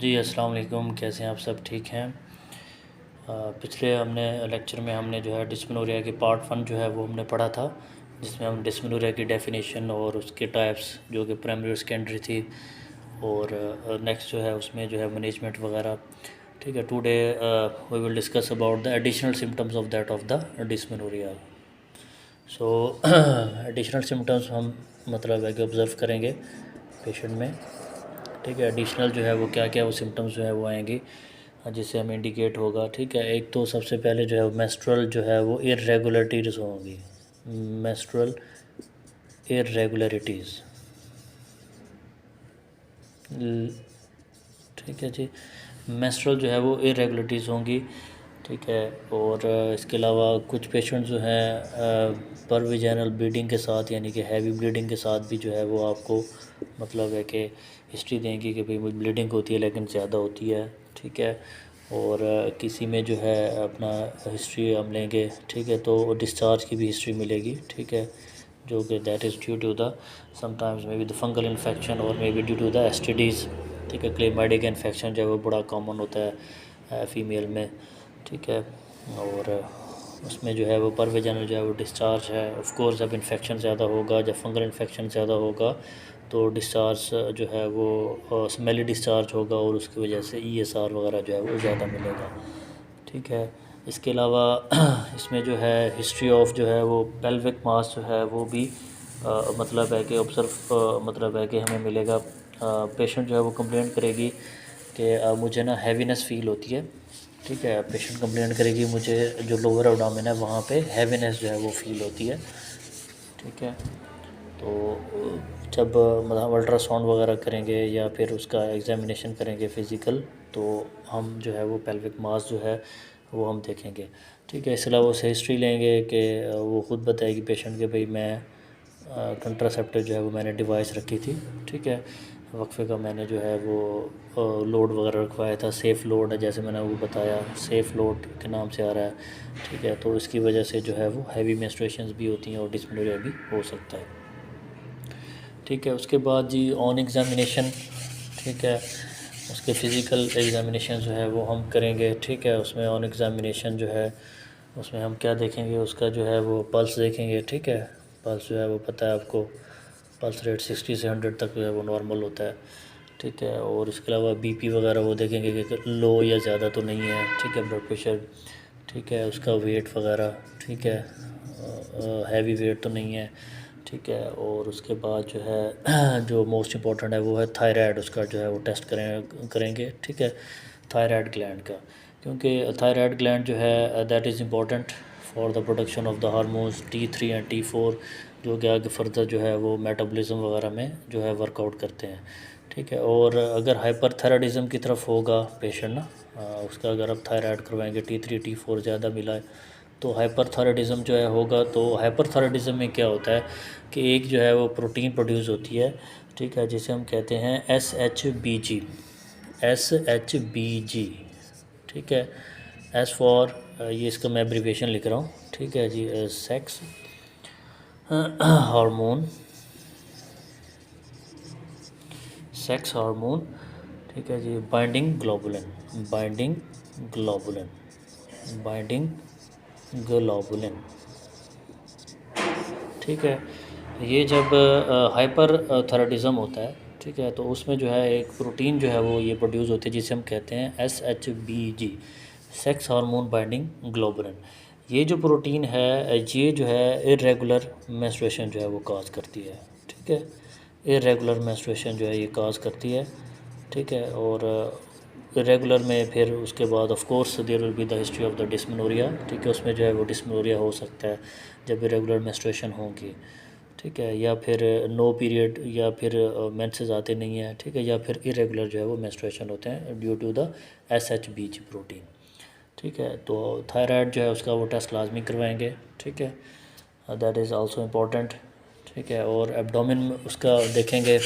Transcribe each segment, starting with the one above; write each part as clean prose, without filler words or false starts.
जी, अस्सलाम वालेकुम। कैसे हैं आप? सब ठीक हैं? पिछले हमने लेक्चर में हमने जो है डिस्मेनोरिया के पार्ट 1 जो है वो हमने पढ़ा था, जिसमें हम डिस्मेनोरिया की डेफिनेशन और उसके टाइप्स जो कि प्राइमरी और सेकेंडरी थी, और नेक्स्ट जो है उसमें जो है मैनेजमेंट वगैरह। ठीक है, today we will discuss about the additional symptoms of that of the dysmenorrhoea. So additional symptoms हम मतलब है कि ऑब्ज़र्व करेंगे पेशेंट में। ठीक है, एडिशनल जो है वो क्या क्या वो सिम्टम्स जो है वो आएंगे जिससे हमें इंडिकेट होगा। ठीक है, एक तो सबसे पहले जो है मेंस्ट्रुअल जो है वो इरेगुलरिटीज़ होंगी। मेंस्ट्रुअल इरेगुलरिटीज़, ठीक है जी, मेंस्ट्रुअल जो है वो इरेगुलरिटीज़ होंगी। ठीक है, और इसके अलावा कुछ पेशेंट जो हैं पर विजाइनल ब्लीडिंग के साथ, यानी कि हैवी ब्लीडिंग के साथ भी जो है वो आपको मतलब है कि हिस्ट्री देंगी कि भाई मुझे ब्लीडिंग होती है लेकिन ज़्यादा होती है। ठीक है, और किसी में जो है अपना हिस्ट्री हम लेंगे, ठीक है, तो डिस्चार्ज की भी हिस्ट्री मिलेगी। ठीक है, जो कि that is due to the sometimes may be the fungal infection और may be due to the STDs. ठीक है, क्लेमाइडिक इन्फेक्शन जो है वो बड़ा कॉमन होता है फीमेल में। ठीक है, और उसमें जो है वो पर वेजाइनल जो है वो डिस्चार्ज है। ऑफ कोर्स जब इन्फेक्शन ज़्यादा होगा, जब फंगल इन्फेक्शन ज़्यादा होगा तो डिस्चार्ज जो है वो स्मेली डिस्चार्ज होगा और उसकी वजह से ईएसआर वगैरह जो है वो ज़्यादा मिलेगा। ठीक है, इसके अलावा इसमें जो है हिस्ट्री ऑफ जो है वो पेल्विक मास जो है वो भी मतलब है कि ऑब्ज़र्व मतलब है कि हमें मिलेगा। पेशेंट जो है वो कंप्लेंट करेगी कि मुझे ना हैवीनेस फ़ील होती है। ठीक है, पेशेंट कंप्लेंट करेगी मुझे जो लोअर एब्डोमेन है वहाँ पे हैवीनेस जो है वो फ़ील होती है। ठीक है, तो जब मतलब अल्ट्रासाउंड वगैरह करेंगे या फिर उसका एग्जामिनेशन करेंगे फ़िज़िकल, तो हम जो है वो पेल्विक मास जो है वो हम देखेंगे। ठीक है, इसके अलावा उससे हिस्ट्री लेंगे कि वो ख़ुद बताएगी पेशेंट के भाई मैं कंट्रासेप्टिव जो है वो मैंने डिवाइस रखी थी। ठीक है, वक्फे का मैंने जो है वो लोड वगैरह रखवाया था, सेफ़ लोड है, जैसे मैंने वो बताया सेफ़ लोड के नाम से आ रहा है। ठीक है, तो इसकी वजह से जो है वो हैवी मेंस्ट्रुएशंस भी होती हैं और डिस्मेनोरिया भी हो सकता है। ठीक है, उसके बाद जी ऑन एग्ज़ामिनेशन, ठीक है, उसके फ़िज़िकल एग्ज़ामिनेशन जो है वो हम करेंगे। ठीक है, उसमें ऑन एग्ज़ामिनेशन जो है उसमें हम क्या देखेंगे, उसका जो है वो पल्स देखेंगे। ठीक है, पल्स जो है वो पता है आपको, पल्स रेट 60 से 100 तक जो है वो नॉर्मल होता है। ठीक है, और इसके अलावा बीपी वगैरह वो देखेंगे कि लो या ज़्यादा तो नहीं है। ठीक है, ब्लड प्रेशर, ठीक है, उसका वेट वगैरह, ठीक है, हैवी वेट तो नहीं है। ठीक है, और उसके बाद जो है जो मोस्ट इम्पॉर्टेंट है वो है थायराइड, उसका जो है वो टेस्ट करेंगे। ठीक है, थायराइड ग्लैंड का, क्योंकि थायराइड ग्लैंड जो है that is important for the production of the hormones T3 and T4, जो कि आगे फर्दर जो है वो मेटाबॉलिज्म वगैरह में जो है वर्कआउट करते हैं। ठीक है, और अगर हाइपरथायराइडिज्म की तरफ होगा पेशेंट ना, उसका अगर आप थायराइड करवाएंगे T3 T4 ज़्यादा मिला है तो हाइपरथायराइडिज्म जो है होगा। तो हाइपरथायराइडिज्म में क्या होता है कि एक जो है वो प्रोटीन प्रोड्यूस होती है, ठीक है, जिसे हम कहते हैं SHBG, SHBG। ठीक है, एस फॉर ये इसका मैं एब्रीविएशन लिख रहा हूँ। ठीक है जी, सेक्स हार्मोन, सेक्स हार्मोन। ठीक है जी, binding globulin, binding globulin, binding globulin. ठीक है, ये जब हाइपर थायराइडिज्म होता है, ठीक है, तो उसमें जो है एक प्रोटीन जो है वो ये प्रोड्यूस होती है जिसे हम कहते हैं SHBG, sex hormone binding globulin. ये जो प्रोटीन है ये जो है इरेगुलर मेंस्ट्रुएशन जो है वो काज करती है। ठीक है, इरेगुलर मेंस्ट्रुएशन जो है ये काज करती है। ठीक है, और इरेगुलर में फिर उसके बाद of course there will be the history of the dysmenorrhoea. ठीक है, उसमें जो है वो डिस्मेनोरिया हो सकता है जब इरेगुलर मेंस्ट्रुएशन होंगी। ठीक है, या फिर नो पीरियड, या फिर मेंसेस आते नहीं हैं। ठीक है, या फिर इरेगुलर जो है वो मेंस्ट्रुएशन होते हैं due to the SHBG protein. ठीक है, तो थायराइड जो है उसका वो टेस्ट लाजमी करवाएंगे। ठीक है, दैट इज़ आल्सो इम्पॉर्टेंट। ठीक है, और एब्डोमेन उसका देखेंगे।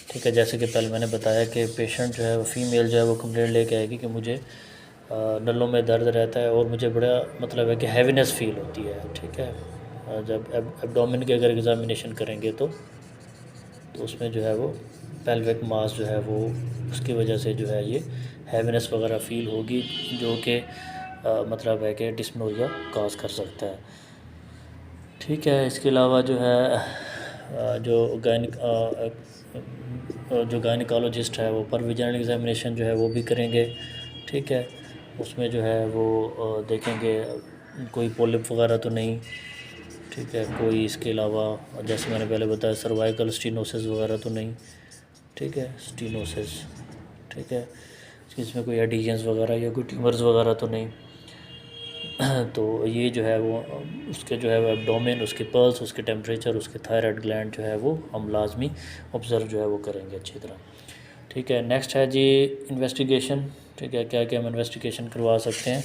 ठीक है, जैसे कि पहले मैंने बताया कि पेशेंट जो है वो फीमेल जो है वो कंप्लेंट लेके आएगी कि मुझे नलों में दर्द रहता है और मुझे बड़ा मतलब है कि हैवीनेस फील होती है। ठीक है, जब एब्डोमेन की अगर एग्ज़ामिनेशन करेंगे तो उसमें जो है वो पेल्विक मास जो है वो उसकी वजह से जो है ये हैवीनेस वगैरह फील होगी, जो कि मतलब है कि डिस्मेनोरिया काज कर सकता है। ठीक है, इसके अलावा जो है जो गायनिकोलॉजिस्ट है वो पर विजाइनल एग्जामिनेशन जो है वो भी करेंगे। ठीक है, उसमें जो है वो देखेंगे कोई पॉलिप वगैरह तो नहीं। ठीक है, कोई इसके अलावा जैसे मैंने पहले बताया सर्वाइकल स्टीनोसिस वगैरह तो नहीं। ठीक है, स्टीनोसिस। ठीक है, इसमें कोई एडिशंस वगैरह या कोई ट्यूमर्स वगैरह तो नहीं। तो ये जो है वो उसके जो है वो एब्डोमेन, उसके पल्स, उसके टेम्परेचर, उसके थायराइड ग्लैंड जो है वो हम लाजमी ऑब्ज़र्व जो है वो करेंगे अच्छी तरह। ठीक है, नेक्स्ट है जी इन्वेस्टिगेशन। ठीक है, क्या क्या हम इन्वेस्टिगेशन करवा सकते हैं।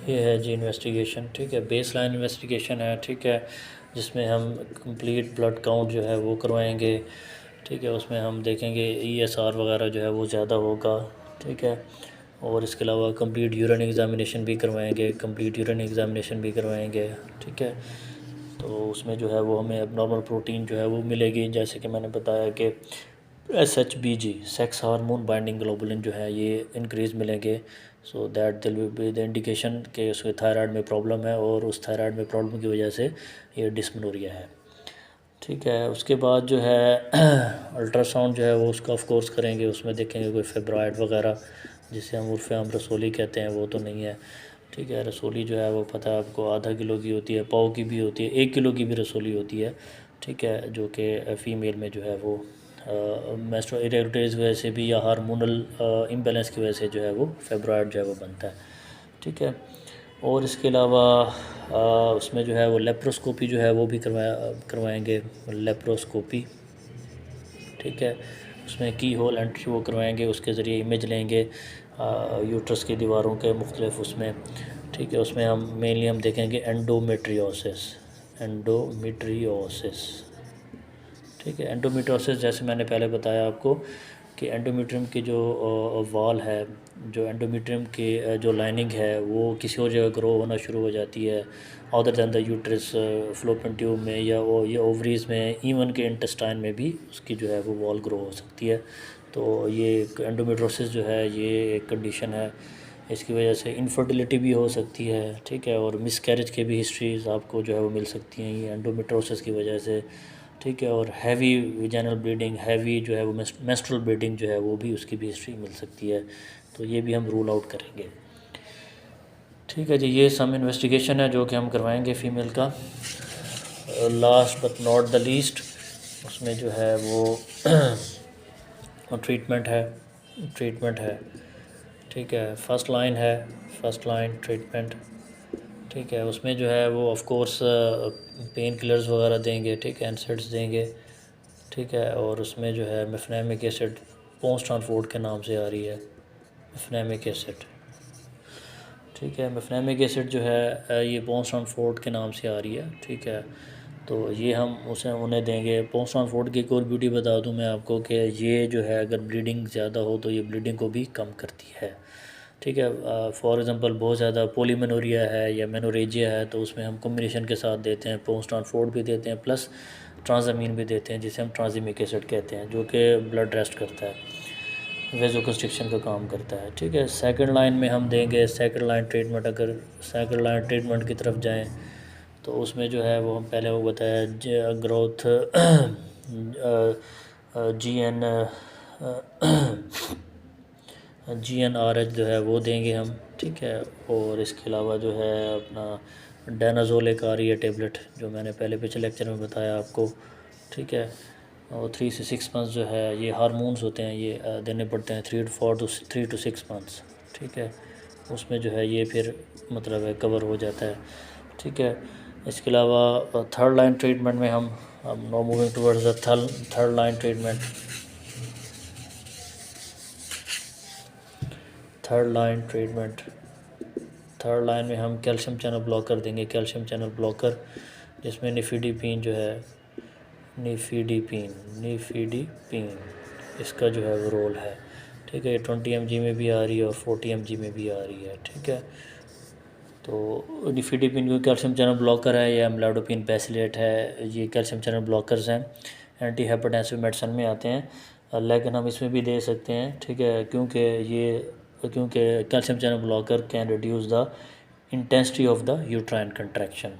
ये है जी इन्वेस्टिगेशन। ठीक है, बेस लाइन इन्वेस्टिगेशन है। ठीक है, जिसमें हम कंप्लीट ब्लड काउंट जो है वो करवाएंगे। ठीक है, उसमें हम देखेंगे ESR वगैरह जो है वो ज़्यादा होगा। ठीक है, और इसके अलावा कंप्लीट यूरिन एग्ज़ामिनेशन भी करवाएंगे, कंप्लीट यूरिन एग्ज़ामिनेशन भी करवाएंगे। ठीक है, तो उसमें जो है वो हमें एबनॉर्मल प्रोटीन जो है वो मिलेगी, जैसे कि मैंने बताया कि SHBG sex hormone binding globulin जो है ये इंक्रीज़ मिलेंगे। सो दैट दिल विल बी द इंडिकेशन कि उसके थायराइड में प्रॉब्लम है और उस थायराइड में प्रॉब्लम की वजह से ये डिस्मेनोरिया है। ठीक है, उसके बाद जो है अल्ट्रासाउंड जो है वो उसका ऑफ कोर्स करेंगे, उसमें देखेंगे कोई फेब्रॉइड वगैरह जिसे हम उर्फ़ आम रसोली कहते हैं वो तो नहीं है। ठीक है, रसोली जो है वो पता है आपको आधा किलो की होती है, पाव की भी होती है, 1 किलो की भी रसोली होती है। ठीक है, जो कि फ़ीमेल में जो है वो मेंस्ट्रुअल इरेगुलरिटीज़ की वजह से भी या हार्मोनल इम्बैलेंस की वजह से जो है वो फेब्रॉइड जो है वो बनता है। ठीक है, और इसके अलावा उसमें जो है वो लेप्रोस्कोपी जो है वो भी करवाएंगे लेप्रोस्कोपी। ठीक है, उसमें की होल एंट्री वो करवाएंगे, उसके ज़रिए इमेज लेंगे यूट्रस की दीवारों के मुख्तलिफ उसमें। ठीक है, उसमें हम मेनली हम देखेंगे एंडोमेट्रियोसिस। ठीक है, एंडोमेट्रियोसिस जैसे मैंने पहले बताया आपको कि एंडोमेट्रियम की जो वॉल है, जो एंडोमेट्रियम की जो लाइनिंग है वो किसी और जगह ग्रो होना शुरू हो जाती है other than the uterus, fallopian tube में या ओवरीज़ में, इवन के इंटेस्टाइन में भी उसकी जो है वो वॉल ग्रो हो सकती है। तो ये एंडोमेट्रियोसिस जो है ये एक कंडीशन है, इसकी वजह से इनफर्टिलिटी भी हो सकती है। ठीक है, और मिसकैरेज के भी हिस्ट्रीज आपको जो है वो मिल सकती हैं ये एंडोमेट्रियोसिस की वजह से। ठीक है, और हैवी विजाइनल ब्लीडिंग, हैवी जो है वो मेंस्ट्रुअल ब्लीडिंग जो है वो भी उसकी भी हिस्ट्री मिल सकती है, तो ये भी हम रूल आउट करेंगे। ठीक है जी, ये सम इन्वेस्टिगेशन है जो कि हम करवाएंगे फ़ीमेल का। Last but not the least उसमें जो है वो ट्रीटमेंट है। ठीक है, फर्स्ट लाइन ट्रीटमेंट। ठीक है, उसमें जो है वो ऑफ कोर्स पेन किलर्स वगैरह देंगे। ठीक है, एनसेड्स देंगे। ठीक है, और उसमें जो है मेफनेमिक एसिड पोस्टानफोर्ड के नाम से आ रही है, मेफनेमिक एसिड। ठीक है, मेफनेमिक एसिड जो है ये पोस्टानफोर्ड के नाम से आ रही है। ठीक है, तो ये हम उन्हें देंगे। पोस्टानफोर्ड की एक और ब्यूटी बता दूं मैं आपको कि ये जो है अगर ब्लीडिंग ज़्यादा हो तो ये ब्लीडिंग को भी कम करती है। ठीक है, फॉर एग्ज़ाम्पल बहुत ज़्यादा पोलीमेनोरिया है या मेनोरेजिया है तो उसमें हम कॉम्बिनेशन के साथ देते हैं, पोस्टानफोर्ड भी देते हैं प्लस ट्रांजामीन भी देते हैं, जिसे हम ट्रांजिमिक एसिड कहते हैं, जो कि ब्लड रेस्ट करता है, वेजोकंस्ट्रिक्शन का काम करता है। ठीक है, सेकंड लाइन में हम देंगे सेकंड लाइन ट्रीटमेंट। अगर सेकंड लाइन ट्रीटमेंट की तरफ जाएं तो उसमें जो है वो हम पहले वो बताया ग्रोथ GnRH जो है वो देंगे हम। ठीक है, और इसके अलावा जो है अपना डायनाजोल एक आ रही है टेबलेट, जो मैंने पहले पिछले लेक्चर में बताया आपको। ठीक है, और 3 से 6 मंथ्स जो है ये हार्मोन्स होते हैं, ये देने पड़ते हैं 3 to 6 मंथ्स। ठीक है, उसमें जो है ये फिर मतलब है कवर हो जाता है। ठीक है, इसके अलावा थर्ड लाइन ट्रीटमेंट में हम now moving towards the third line treatment. Third line में हम कैल्शियम चैनल ब्लॉकर देंगे, कैल्शियम चैनल ब्लॉकर, जिसमें निफिडीपिन जो है निफिडीपिन इसका जो है वो रोल है। ठीक है, ये 20 mg में भी आ रही है और 40 mg में भी आ रही है। ठीक है, तो निफिडिपिन जो कैल्शियम चैनल ब्लॉकर है या एम्लोडापिन बेसिलेट है, ये कैल्शियम चैनल ब्लॉकर्स हैं, एंटी हाइपरटेंसिव मेडिसिन में आते हैं, लेकिन हम इसमें भी दे सकते हैं, ठीक है, क्योंकि calcium channel blocker can reduce the intensity of the uterine contraction,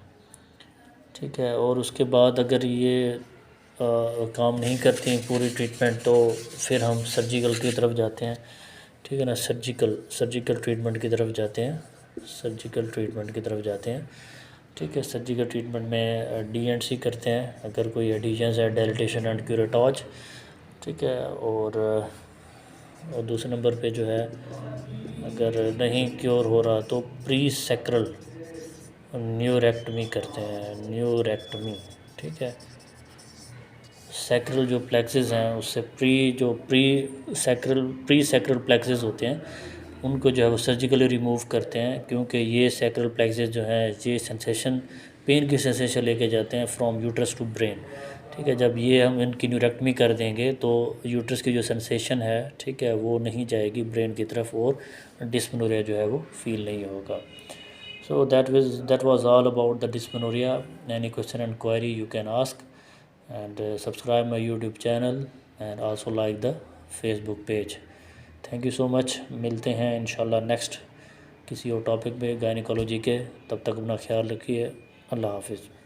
ठीक है। और उसके बाद अगर ये काम नहीं करती पूरी ट्रीटमेंट, तो फिर हम सर्जिकल की तरफ जाते हैं, ठीक है ना, सर्जिकल ट्रीटमेंट की तरफ जाते हैं, ठीक है। सर्जिकल ट्रीटमेंट में DNC करते हैं अगर कोई एडिशंस है, डायलिटेशन एंड क्यूरेटॉज, ठीक है। और दूसरे नंबर पे जो है अगर नहीं क्योर हो रहा तो प्री सैक्रल न्यूरेक्टमी करते हैं, ठीक है। सैक्रल जो प्लेक्सेस हैं उससे प्री सैक्रल प्लेक्सेस होते हैं, उनको जो है वो सर्जिकली रिमूव करते हैं, क्योंकि ये सैक्रल प्लेक्सेस जो हैं ये पेन की सेंसेशन लेके जाते हैं फ्रॉम यूट्रस टू ब्रेन, ठीक है। जब ये हम इनकी न्यूरेक्टमी कर देंगे तो यूट्रस की जो सेंसेशन है, ठीक है, वो नहीं जाएगी ब्रेन की तरफ और डिस्मेनोरिया जो है वो फील नहीं होगा। So that was all about the dysmenorrhea. Any question and query you can ask, and subscribe my YouTube channel and also like the Facebook page. Thank you so much. मिलते हैं इंशाल्लाह next किसी और topic पे gynaecology के। तब तक अपना ख्याल रखिए। अल्लाह हाफिज़।